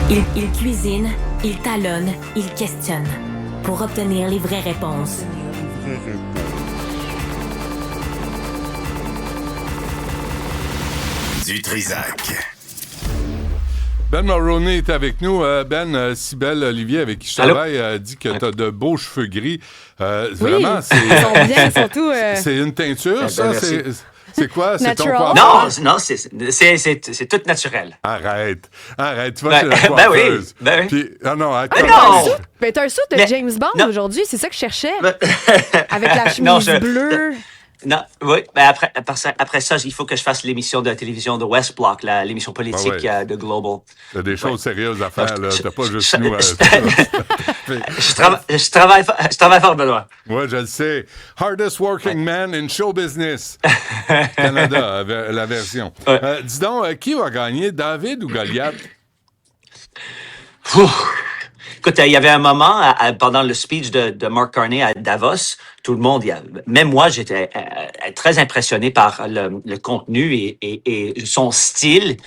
Il cuisine, il talonne, il questionne pour obtenir les vraies réponses. Du Trizac. Ben Mulroney est avec nous. Cybèle Olivier, avec qui je travaille, dit que tu as de beaux cheveux gris. Vraiment, c'est... Ils sont bien, surtout... C'est une teinture, ça? C'est quoi? C'est ton Natural. coiffeur? Non, c'est tout naturel. Arrête. Tu vas chez la coiffeuse. Ben oui. Puis, non! Ben, t'as un saut de James Bond aujourd'hui, c'est ça que je cherchais. Avec la chemise bleue. Non, oui. Ben après ça, il faut que je fasse l'émission de télévision de West Block, l'émission politique de Global. T'as des choses sérieuses à faire, là. T'as pas juste nous. Je travaille fort, Benoît. Oui, je le sais. Hardest working man in show business. Canada, la version. Dis donc, qui va gagner, David ou Goliath? Écoute, il y avait un moment pendant le speech de Mark Carney à Davos, tout le monde, même moi, j'étais très impressionné par le contenu et son style,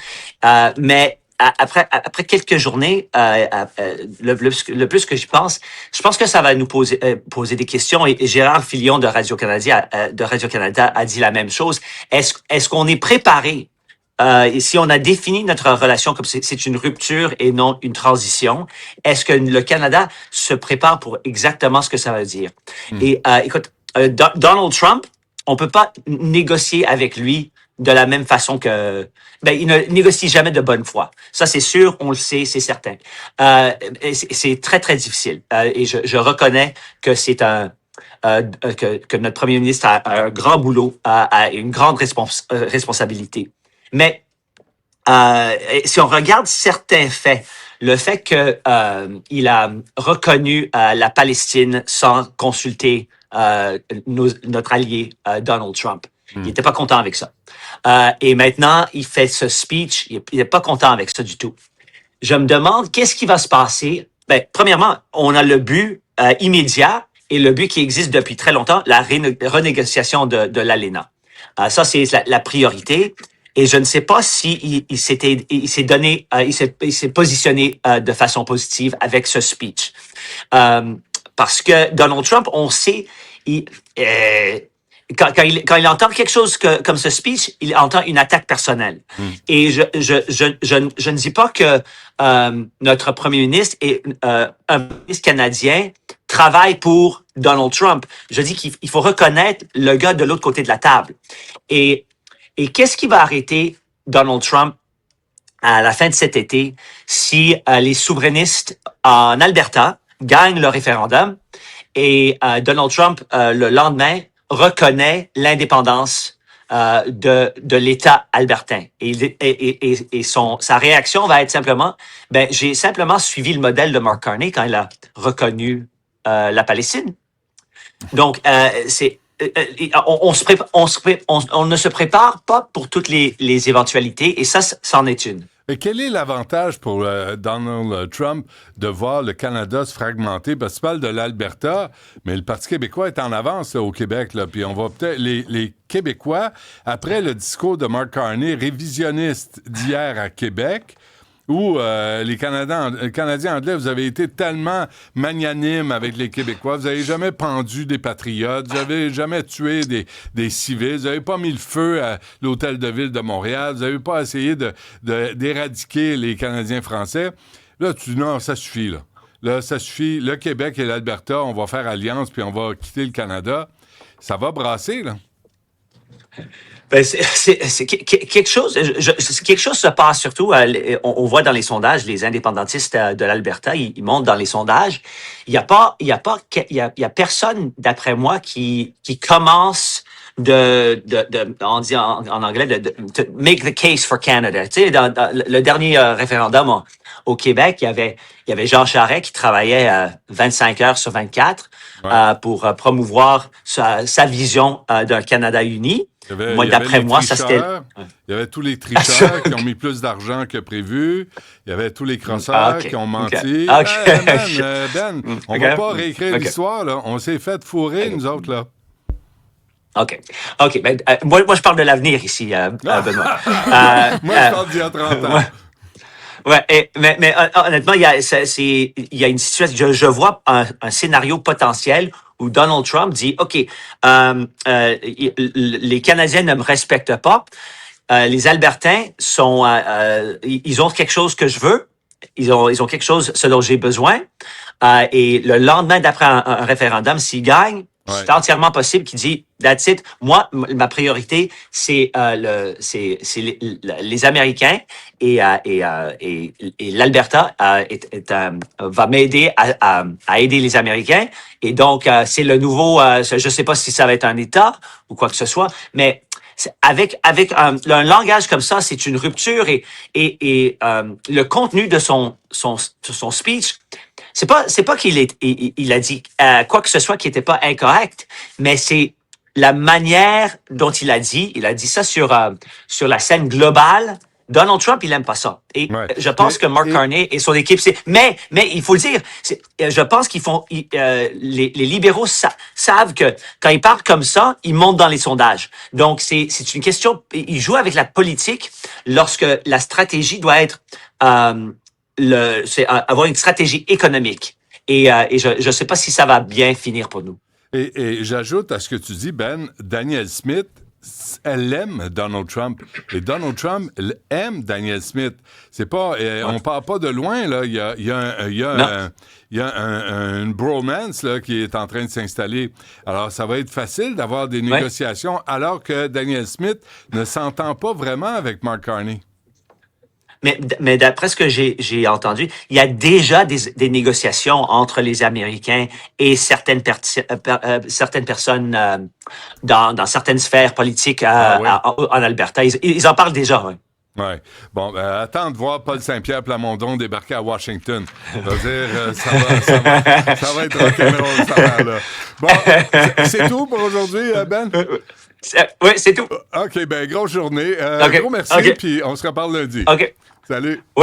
mais après quelques journées, le plus que je pense que ça va nous poser des questions. Et Gérard Filion de Radio-Canada a dit la même chose. Est-ce qu'on est préparé? Et si on a défini notre relation comme c'est une rupture et non une transition, est-ce que le Canada se prépare pour exactement ce que ça veut dire? Et écoute, Donald Trump, on peut pas négocier avec lui de la même façon que... il ne négocie jamais de bonne foi. Ça, c'est sûr, on le sait, c'est certain. C'est très, très difficile. Et je reconnais que c'est que notre premier ministre a un grand boulot, a une grande responsabilité. Mais si on regarde certains faits, le fait que il a reconnu la Palestine sans consulter notre allié Donald Trump, il n'était pas content avec ça. Et maintenant, il fait ce speech, il n'est pas content avec ça du tout. Je me demande qu'est-ce qui va se passer. Premièrement, on a le but immédiat et le but qui existe depuis très longtemps, la renégociation de l'ALENA. Ça, c'est la priorité. Et je ne sais pas si il s'est positionné de façon positive avec ce speech, parce que Donald Trump, on sait, quand il entend quelque chose comme ce speech, il entend une attaque personnelle. Et je ne dis pas que notre premier ministre et un ministre canadien travaille pour Donald Trump. Je dis qu'il faut reconnaître le gars de l'autre côté de la table. Et qu'est-ce qui va arrêter Donald Trump à la fin de cet été si les souverainistes en Alberta gagnent le référendum et Donald Trump, le lendemain, reconnaît l'indépendance de l'État albertain. Et sa réaction va être simplement, j'ai simplement suivi le modèle de Mark Carney quand il a reconnu la Palestine. Donc, on ne se prépare pas pour toutes les éventualités, et ça, c'en est une. Mais quel est l'avantage pour Donald Trump de voir le Canada se fragmenter? Parce que tu parles de l'Alberta, mais le Parti québécois est en avance là, au Québec. Là, puis on va peut-être... Les Québécois, après le discours de Mark Carney, révisionniste d'hier à Québec, où les Canadiens anglais, vous avez été tellement magnanimes avec les Québécois, vous n'avez jamais pendu des patriotes, vous n'avez jamais tué des civils, vous n'avez pas mis le feu à l'hôtel de ville de Montréal, vous n'avez pas essayé d'éradiquer les Canadiens français. Là, tu dis non, ça suffit, là. Là, ça suffit. Le Québec et l'Alberta, on va faire alliance, puis on va quitter le Canada. Ça va brasser, là. C'est quelque chose. Quelque chose se passe surtout. On voit dans les sondages, les indépendantistes de l'Alberta, ils montent dans les sondages. Il y a personne, d'après moi, qui commence on dit en anglais, de make the case for Canada. Tu sais, dans le dernier référendum au Québec, il y avait Jean Charest qui travaillait 25 heures sur 24 pour promouvoir sa vision d'un Canada uni. D'après moi, ça c'était... Il y avait tous les tricheurs qui ont mis plus d'argent que prévu. Il y avait tous les crosseurs qui ont menti. Ben, on va pas réécrire l'histoire, là. On s'est fait fourrer, nous autres, là. OK. Moi, je parle de l'avenir ici, Benoît. Moi, je parle d'il y a 30 ans. Mais honnêtement, il y a une situation. Je vois un scénario potentiel où Donald Trump dit, OK, les Canadiens ne me respectent pas. Les Albertains ils ont quelque chose que je veux. Ils ont quelque chose, ce dont j'ai besoin. Et le lendemain d'après un référendum, s'il gagne, c'est entièrement possible qu'il dit, that's it. Moi, ma priorité, c'est les Américains et l'Alberta va m'aider à aider les Américains. Et donc, c'est le nouveau, je sais pas si ça va être un État ou quoi que ce soit, mais avec un langage comme ça, c'est une rupture et le contenu de son speech, c'est pas qu'il a dit quoi que ce soit qui n'était pas incorrect, mais c'est la manière dont il a dit ça sur la scène globale. Donald Trump, il aime pas ça. Et je pense que Mark Carney et son équipe, mais il faut le dire, je pense les libéraux savent que quand ils parlent comme ça, ils montent dans les sondages. Donc, c'est une question, ils jouent avec la politique lorsque la stratégie doit être, avoir une stratégie économique. Et je sais pas si ça va bien finir pour nous. Et j'ajoute à ce que tu dis, Ben, Danielle Smith, elle aime Donald Trump. Et Donald Trump aime Danielle Smith. C'est pas, on part pas de loin, là. Il y a une bromance, là, qui est en train de s'installer. Alors, ça va être facile d'avoir des négociations alors que Danielle Smith ne s'entend pas vraiment avec Mark Carney. Mais d'après ce que j'ai entendu, il y a déjà des négociations entre les Américains et certaines personnes dans certaines sphères politiques en Alberta. Ils en parlent déjà. Oui. Ouais. Bon, attends de voir Paul Saint-Pierre Plamondon débarquer à Washington. Ça veut dire, ça va être rock'n'roll, ça va, là. Bon, c'est tout pour aujourd'hui, Ben? Oui, c'est tout. OK, ben, grosse journée. Okay. Gros merci, puis on se reparle lundi. OK. Salut.